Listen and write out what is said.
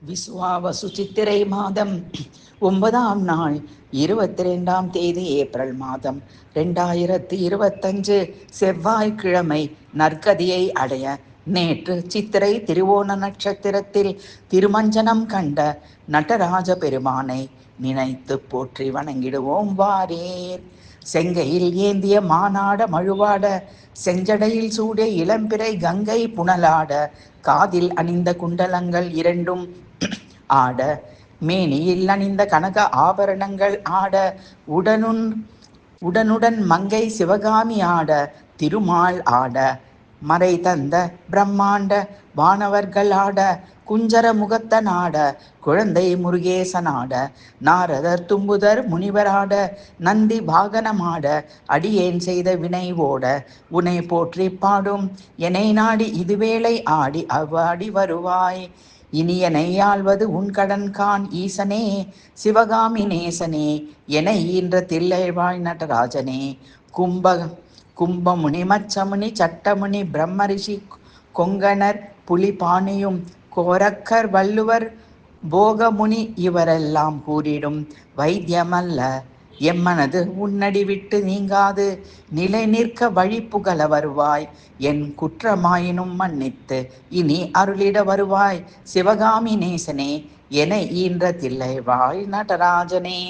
விசுவாவசு சித்திரை மாதம் 9ஆம் நாள் 22ஆம் தேதி ஏப்ரல் மாதம் 2025 செவ்வாய்க்கிழமை நற்கதியை அடைய நேற்று சித்திரை திருவோண நட்சத்திரத்தில் திருமஞ்சனம் கண்ட நடராஜ பெருமானை நினைத்து போற்றி வணங்கிடுவோம் வாரீர். செங்கையில் ஏந்திய மானாட மழுவாட செஞ்சடையில் சூடிய இளம்பிறை கங்கை புனலாட காதில் அணிந்த குண்டலங்கள் இரண்டும் ஆட மேனியில் அணிந்த கனக ஆபரணங்கள் ஆட உடனுடன் மங்கை சிவகாமி ஆட திருமால் ஆட மறை தந்த பிரம்மாண்ட வானவர்கள் ஆட குஞ்சர முகத்தன் ஆட குழந்தை முருகேசன் ஆட நாரதர் தும்புதர் முனிவராட நந்தி வாகனமாட அடியேன் செய்த வினை ஓட உனை போற்றி பாடும் என்னை நாடி இதுவேளை ஆடி அவ்வாடி வருவாய். இனியனை ஆள்வது உன் கடன் கான் ஈசனே சிவகாமி நேசனே என ஈன்ற தில்லைவாழ் நடராஜனே. கும்பமுனி மச்சமுனி சட்டமுனி பிரம்மரிஷி கொங்கணர் புலிபாணியும் கோரக்கர் வள்ளுவர் போகமுனி இவரெல்லாம் கூறிடும் வைத்தியமல்ல எம்மனது உன்னடி விட்டு நீங்காது நிலை நிற்க வழி புகழ வருவாய். என் குற்றமாயினும் மன்னித்து இனி அருளிட வருவாய் சிவகாமி நேசனே என ஈன்ற தில்லைவாழ் நடராஜனே.